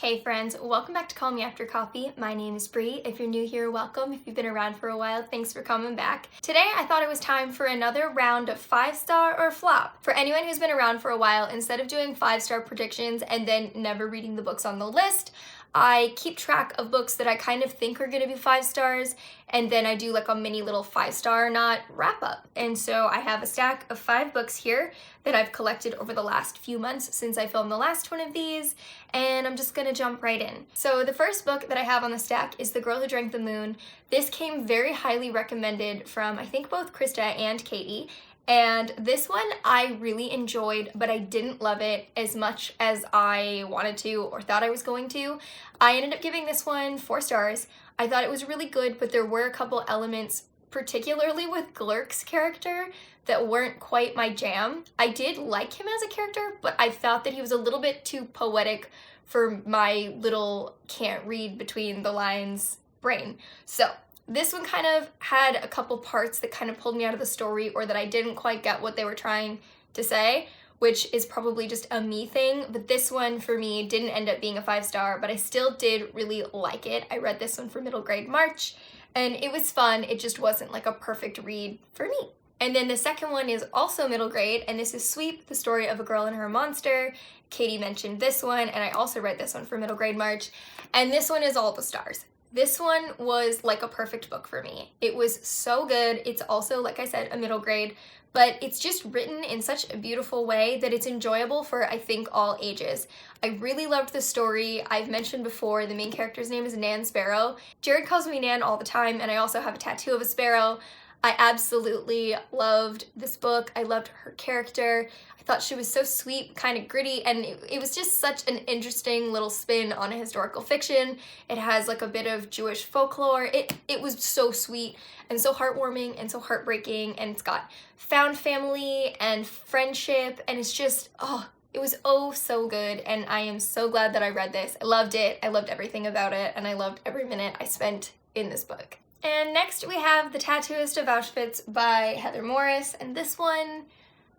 Hey friends, welcome back to Call Me After Coffee. My name is Bree. If you're new here, welcome. If you've been around for a while, thanks for coming back. Today I thought it was time for another round of 5-star or flop. For anyone who's been around for a while, instead of doing 5-star predictions and then never reading the books on the list, I keep track of books that I kind of think are gonna be 5 stars, and then I do like a mini little 5-star or not wrap up. And so I have a stack of 5 books here that I've collected over the last few months since I filmed the last one of these, and I'm just gonna jump right in. So the first book that I have on the stack is The Girl Who Drank the Moon. This came very highly recommended from I think both Krista and Katie. And this one I really enjoyed, but I didn't love it as much as I wanted to or thought I was going to. I ended up giving this one 4 stars. I thought it was really good, but there were a couple elements, particularly with Glurk's character, that weren't quite my jam. I did like him as a character, but I felt that he was a little bit too poetic for my little can't read between the lines brain. So this one kind of had a couple parts that kind of pulled me out of the story, or that I didn't quite get what they were trying to say, which is probably just a me thing. But this one for me didn't end up being a 5-star, but I still did really like it. I read this one for middle grade March and it was fun. It just wasn't like a perfect read for me. And then the second one is also middle grade, and this is Sweep, the story of a girl and her monster. Katie mentioned this one, and I also read this one for middle grade March, and this one is all the stars. This one was like a perfect book for me. It was so good. It's also, like I said, a middle grade, but it's just written in such a beautiful way that it's enjoyable for, I think, all ages. I really loved the story. I've mentioned before, the main character's name is Nan Sparrow. Jared calls me Nan all the time, and I also have a tattoo of a sparrow. I absolutely loved this book. I loved her character. I thought she was so sweet, kind of gritty, and it was just such an interesting little spin on a historical fiction. It has like a bit of Jewish folklore. It was so sweet and so heartwarming and so heartbreaking, and it's got found family and friendship, and it's just, it was oh so good, and I am so glad that I read this. I loved it. I loved everything about it, and I loved every minute I spent in this book. And next we have The Tattooist of Auschwitz by Heather Morris, and this one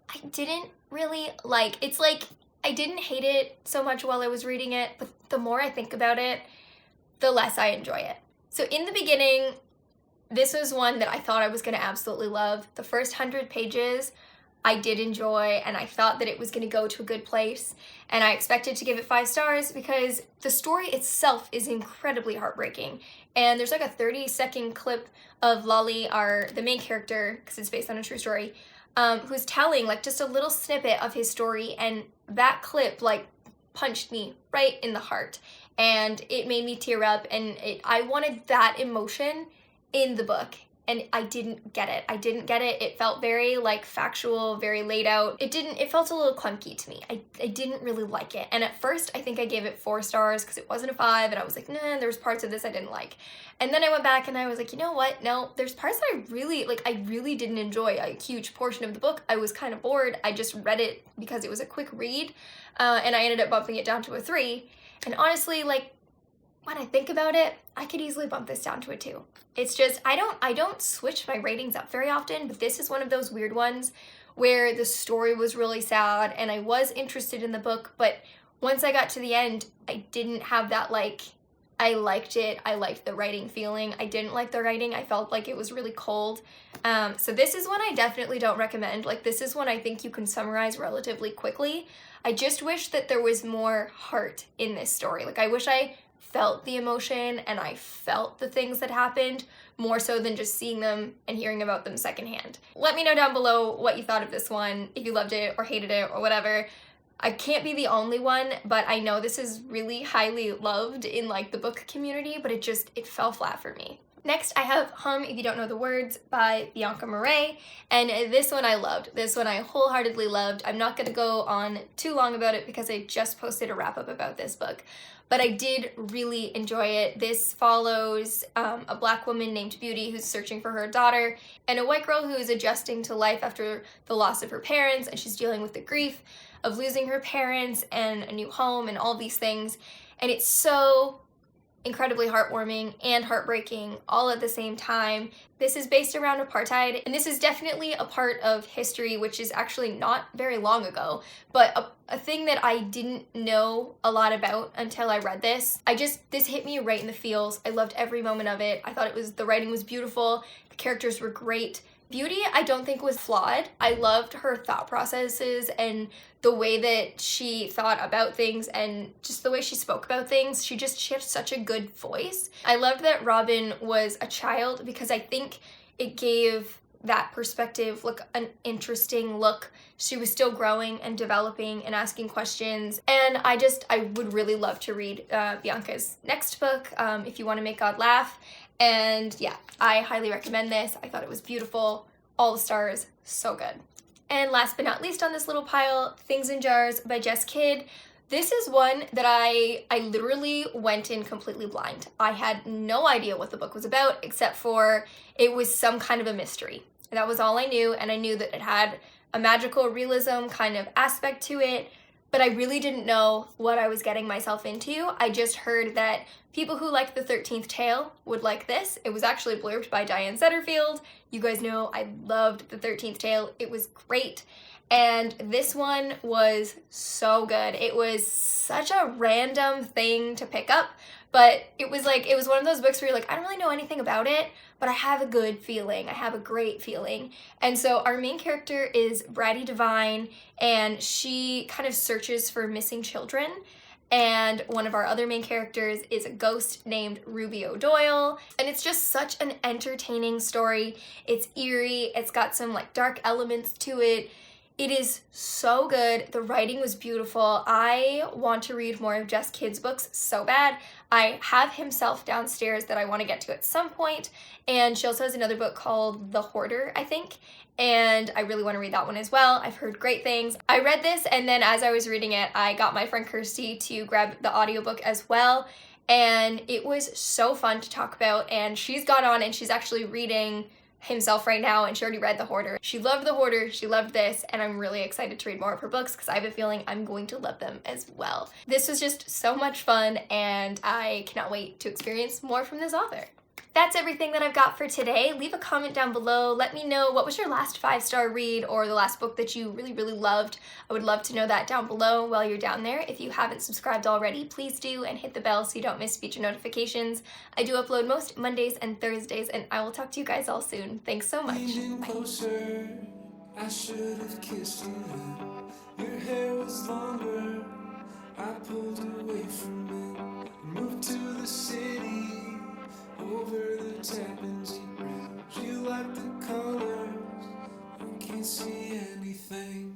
I didn't really like. It's like I didn't hate it so much while I was reading it, but the more I think about it, the less I enjoy it. So in the beginning, this was one that I thought I was going to absolutely love. The first 100 pages I did enjoy, and I thought that it was going to go to a good place, and I expected to give it 5 stars because the story itself is incredibly heartbreaking. And there's like a 30-second clip of Lolly, the main character, because it's based on a true story, who's telling like just a little snippet of his story, and that clip like punched me right in the heart, and it made me tear up, and I wanted that emotion in the book. And I didn't get it. It felt very like factual, very laid out. It felt a little clunky to me. I didn't really like it. And at first I think I gave it 4 stars because it wasn't a 5, and I was like, nah, there was parts of this I didn't like. And then I went back and I was like, you know what? No, there's parts that I really didn't enjoy a huge portion of the book. I was kind of bored. I just read it because it was a quick read, and I ended up bumping it down to a 3. And honestly, like, when I think about it, I could easily bump this down to a 2. It's just, I don't switch my ratings up very often, but this is one of those weird ones where the story was really sad and I was interested in the book, but once I got to the end, I didn't have that like, I liked it, I liked the writing feeling. I didn't like the writing. I felt like it was really cold. So this is one I definitely don't recommend. Like, this is one I think you can summarize relatively quickly. I just wish that there was more heart in this story. Like, I wish I felt the emotion and I felt the things that happened more so than just seeing them and hearing about them secondhand. Let me know down below what you thought of this one, if you loved it or hated it or whatever. I can't be the only one, but I know this is really highly loved in like the book community, but it fell flat for me. Next, I have Hum If You Don't Know the Words by Bianca Marais, and this one I loved. This one I wholeheartedly loved. I'm not going to go on too long about it because I just posted a wrap-up about this book, but I did really enjoy it. This follows a Black woman named Beauty who's searching for her daughter, and a white girl who is adjusting to life after the loss of her parents, and she's dealing with the grief of losing her parents and a new home and all these things, and it's so incredibly heartwarming and heartbreaking all at the same time. This is based around apartheid, and this is definitely a part of history which is actually not very long ago, but a thing that I didn't know a lot about until I read this. This hit me right in the feels. I loved every moment of it. I thought the writing was beautiful, the characters were great. Beauty, I don't think was flawed. I loved her thought processes and the way that she thought about things and just the way she spoke about things. She had such a good voice. I loved that Robin was a child because I think it gave that perspective an interesting look. She was still growing and developing and asking questions, and I would really love to read Bianca's next book, If You Want to Make God Laugh. And yeah, I highly recommend this. I thought it was beautiful. All the stars, so good. And last but not least on this little pile, Things in Jars by Jess Kidd. This is one that I literally went in completely blind. I had no idea what the book was about, except for it was some kind of a mystery. That was all I knew, and I knew that it had a magical realism kind of aspect to it, but I really didn't know what I was getting myself into. I just heard that people who like The 13th Tale would like this. It was actually blurbed by Diane Setterfield. You guys know I loved The 13th Tale. It was great. And this one was so good. It was such a random thing to pick up, but it was one of those books where you're like, I don't really know anything about it, but I have a good feeling. I have a great feeling. And so our main character is Braddy Devine, and she kind of searches for missing children. And one of our other main characters is a ghost named Ruby O'Doyle. And it's just such an entertaining story. It's eerie. It's got some dark elements to it. It is so good. The writing was beautiful. I want to read more of Jess Kidd's books so bad. I have Himself downstairs that I want to get to at some point, and she also has another book called The Hoarder, I think, and I really want to read that one as well. I've heard great things. I read this, and then as I was reading it, I got my friend Kirsty to grab the audiobook as well, and it was so fun to talk about, and she's gone on and she's actually reading Himself right now, and she already read The Hoarder. She loved The Hoarder, she loved this, and I'm really excited to read more of her books because I have a feeling I'm going to love them as well. This was just so much fun, and I cannot wait to experience more from this author. That's everything that I've got for today. Leave a comment down below. Let me know what was your last 5-star read or the last book that you really, really loved. I would love to know that down below while you're down there. If you haven't subscribed already, please do, and hit the bell so you don't miss future notifications. I do upload most Mondays and Thursdays, and I will talk to you guys all soon. Thanks so much. Bye. I should have kissed you. Your hair was longer. I pulled away from